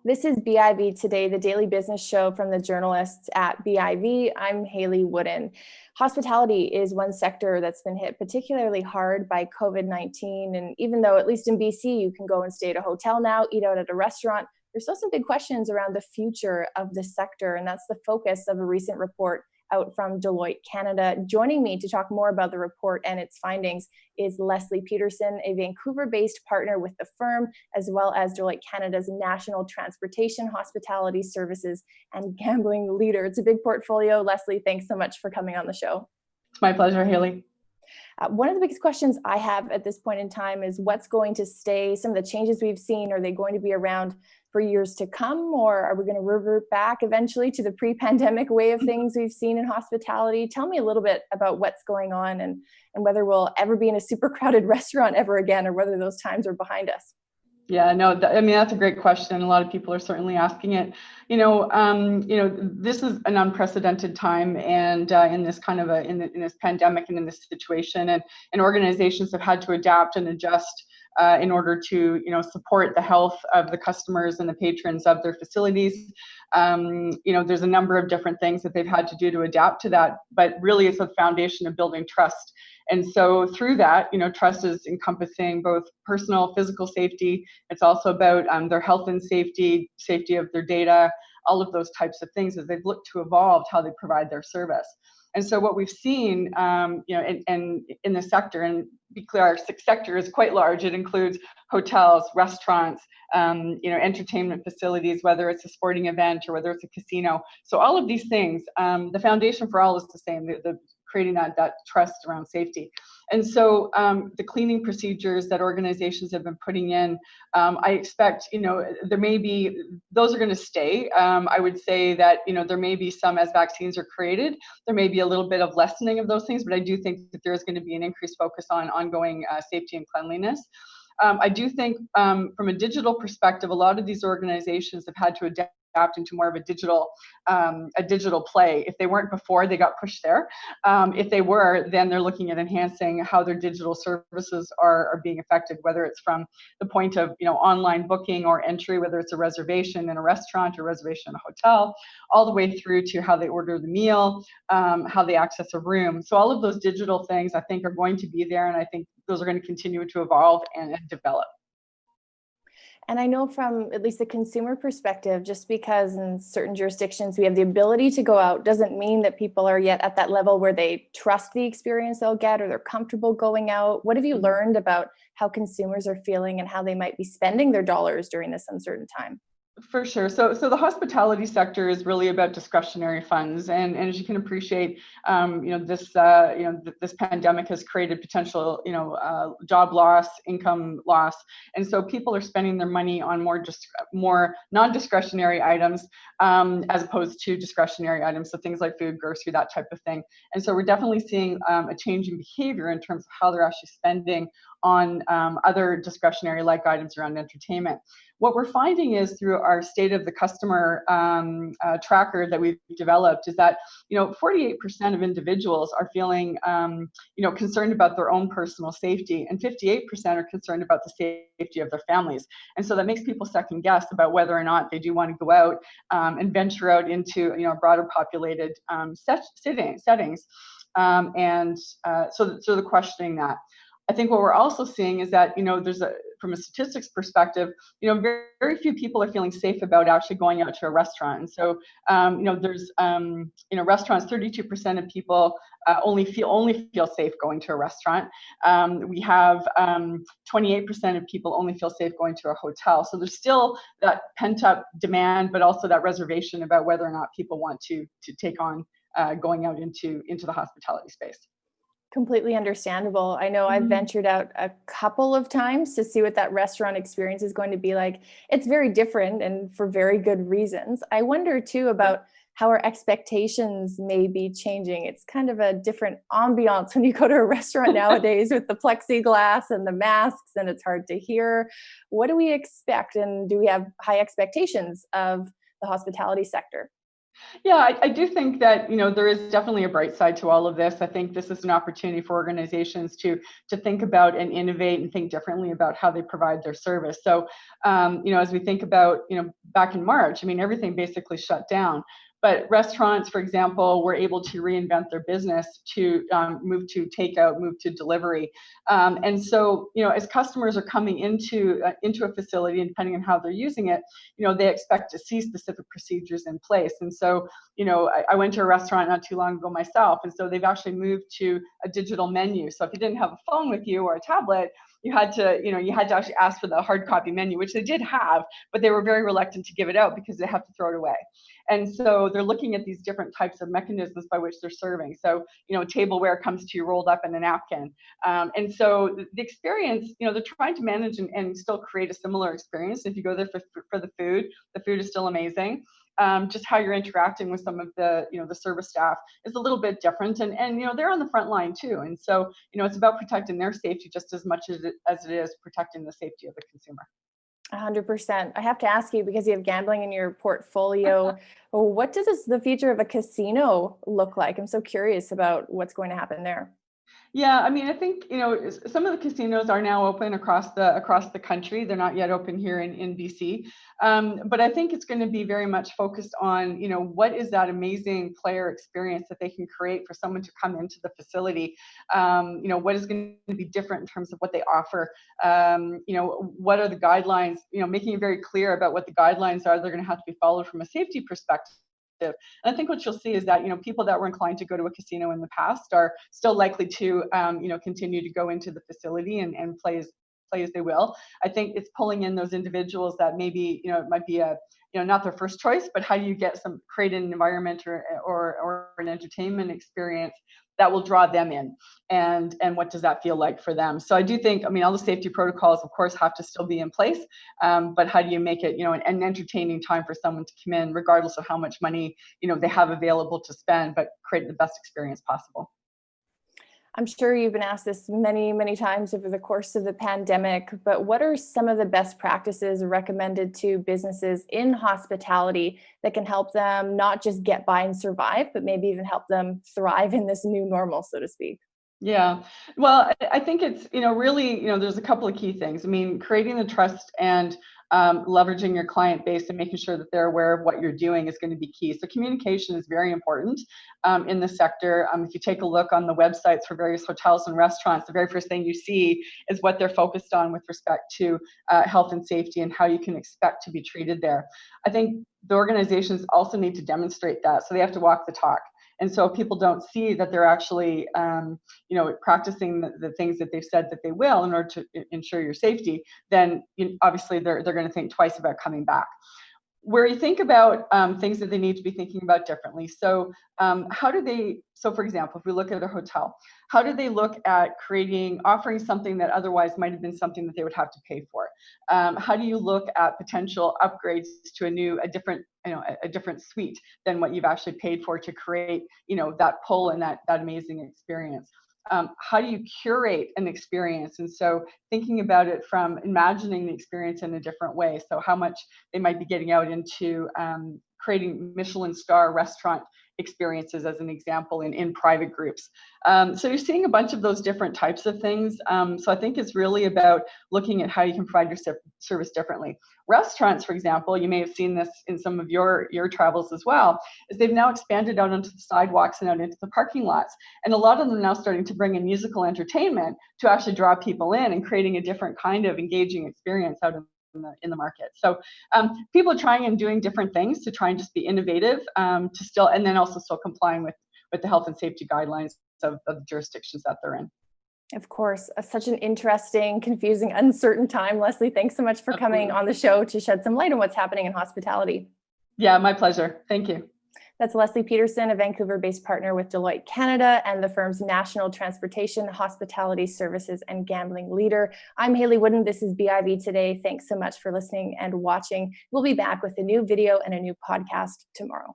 This is BIV Today, the daily business show from the journalists at BIV. I'm Haley Wooden. Hospitality is one sector that's been hit particularly hard by COVID-19. And even though, at least in BC, you can go and stay at a hotel now, eat out at a restaurant, there's still some big questions around the future of the sector. And that's the focus of a recent report out from Deloitte Canada. Joining me to talk more about the report and its findings is Leslie Peterson, a Vancouver-based partner with the firm, as well as Deloitte Canada's National Transportation, Hospitality Services, and Gambling Leader. It's a big portfolio. Leslie, thanks so much for coming on the show. It's my pleasure, Haley. One of the biggest questions I have at this point in time is what's going to stay? Some of the changes we've seen, are they going to be around for years to come, or are we going to revert back eventually to the pre-pandemic way of things we've seen in hospitality? Tell me a little bit about what's going on and whether we'll ever be in a super crowded restaurant ever again, or whether those times are behind us. Yeah, no, that's a great question. A lot of people are certainly asking it. This is an unprecedented time, and in this kind of in this pandemic and in this situation, and organizations have had to adapt and adjust in order to support the health of the customers and the patrons of their facilities. There's a number of different things that they've had to do to adapt to that, but really it's a foundation of building trust. And so through that, trust is encompassing both personal, physical safety. It's also about their health and safety of their data, all of those types of things as they've looked to evolve how they provide their service. And so what we've seen, in the sector, and be clear, our sector is quite large. It includes hotels, restaurants, entertainment facilities, whether it's a sporting event or whether it's a casino. So all of these things, the foundation for all is the same, the creating that trust around safety. And so the cleaning procedures that organizations have been putting in, I expect, there may be, those are going to stay. I would say that, there may be some, as vaccines are created, there may be a little bit of lessening of those things, but I do think that there is going to be an increased focus on ongoing safety and cleanliness. I do think from a digital perspective, a lot of these organizations have had to adapt into more of a digital play. If they weren't before, they got pushed there. If they were, then they're looking at enhancing how their digital services are being affected, whether it's from the point of online booking or entry, whether it's a reservation in a restaurant or reservation in a hotel, all the way through to how they order the meal, how they access a room. So all of those digital things I think are going to be there, and I think those are going to continue to evolve and develop. And I know from at least the consumer perspective, just because in certain jurisdictions we have the ability to go out doesn't mean that people are yet at that level where they trust the experience they'll get or they're comfortable going out. What have you learned about how consumers are feeling and how they might be spending their dollars during this uncertain time? For sure. So the hospitality sector is really about discretionary funds, and as you can appreciate, this pandemic has created potential, job loss, income loss, and so people are spending their money on more non-discretionary items as opposed to discretionary items. So things like food, grocery, that type of thing. And so we're definitely seeing a change in behavior in terms of how they're actually spending on other discretionary like items around entertainment. What we're finding is through our state of the customer tracker that we've developed is that 48% of individuals are feeling concerned about their own personal safety, and 58% are concerned about the safety of their families. And so that makes people second guess about whether or not they do want to go out and venture out into broader populated settings. So they're questioning that. I think what we're also seeing is that, from a statistics perspective, very, very few people are feeling safe about actually going out to a restaurant. And so, there's, restaurants, 32% of people only feel safe going to a restaurant. We have 28% of people only feel safe going to a hotel. So there's still that pent up demand, but also that reservation about whether or not people want to take on going out into the hospitality space. Completely understandable. I know I've ventured out a couple of times to see what that restaurant experience is going to be like. It's very different and for very good reasons. I wonder too about how our expectations may be changing. It's kind of a different ambiance when you go to a restaurant nowadays with the plexiglass and the masks and it's hard to hear. What do we expect? And do we have high expectations of the hospitality sector? Yeah, I do think that, there is definitely a bright side to all of this. I think this is an opportunity for organizations to think about and innovate and think differently about how they provide their service. So, as we think about, back in March, everything basically shut down. But restaurants, for example, were able to reinvent their business to move to takeout, move to delivery. And so, as customers are coming into a facility, and depending on how they're using it, they expect to see specific procedures in place. And so, I went to a restaurant not too long ago myself, and so they've actually moved to a digital menu. So if you didn't have a phone with you or a tablet, you had to actually ask for the hard copy menu, which they did have, but they were very reluctant to give it out because they have to throw it away. And so they're looking at these different types of mechanisms by which they're serving. So, tableware comes to you rolled up in a napkin. And so the experience, they're trying to manage and still create a similar experience. If you go there for the food is still amazing. Just how you're interacting with some of the service staff is a little bit different, and they're on the front line too. And so, it's about protecting their safety just as much as it is protecting the safety of the consumer. 100%. I have to ask you, because you have gambling in your portfolio, what does the future of a casino look like? I'm so curious about what's going to happen there. Yeah, I think some of the casinos are now open across the country. They're not yet open here in BC, but I think it's going to be very much focused on what is that amazing player experience that they can create for someone to come into the facility. What is going to be different in terms of what they offer. What are the guidelines? Making it very clear about what the guidelines are. They're going to have to be followed from a safety perspective. And I think what you'll see is that people that were inclined to go to a casino in the past are still likely to continue to go into the facility and play as they will. I think it's pulling in those individuals that maybe it might be a not their first choice, but how do you create an environment or an entertainment experience that will draw them in, and what does that feel like for them? So I do think, all the safety protocols, of course, have to still be in place, but how do you make it, an entertaining time for someone to come in, regardless of how much money, they have available to spend, but create the best experience possible. I'm sure you've been asked this many, many times over the course of the pandemic, but what are some of the best practices recommended to businesses in hospitality that can help them not just get by and survive, but maybe even help them thrive in this new normal, so to speak? Yeah. Well, I think it's, really, there's a couple of key things. Creating the trust and leveraging your client base and making sure that they're aware of what you're doing is going to be key. So communication is very important in the sector. If you take a look on the websites for various hotels and restaurants, the very first thing you see is what they're focused on with respect to health and safety and how you can expect to be treated there. I think the organizations also need to demonstrate that. So they have to walk the talk. And so if people don't see that they're actually, practicing the things that they've said that they will in order to ensure your safety, then obviously they're going to think twice about coming back. Where you think about things that they need to be thinking about differently. So for example, if we look at a hotel, how do they look at offering something that otherwise might have been something that they would have to pay for? How do you look at potential upgrades to a different suite than what you've actually paid for to create, that pull and that amazing experience? How do you curate an experience? And so thinking about it from imagining the experience in a different way. So how much they might be getting out into creating Michelin star restaurant experiences, as an example, in private groups. So you're seeing a bunch of those different types of things. So I think it's really about looking at how you can provide your service differently. Restaurants, for example, you may have seen this in some of your travels as well, is they've now expanded out onto the sidewalks and out into the parking lots. And a lot of them are now starting to bring in musical entertainment to actually draw people in and creating a different kind of engaging experience out in the market. So people are trying and doing different things to try and just be innovative, and then also still complying with the health and safety guidelines of the jurisdictions that they're in. Of course, such an interesting, confusing, uncertain time. Leslie, thanks so much for coming on the show to shed some light on what's happening in hospitality. Yeah, my pleasure. Thank you. That's Leslie Peterson, a Vancouver-based partner with Deloitte Canada and the firm's National Transportation, Hospitality Services, and Gambling Leader. I'm Haley Wooden. This is BIV Today. Thanks so much for listening and watching. We'll be back with a new video and a new podcast tomorrow.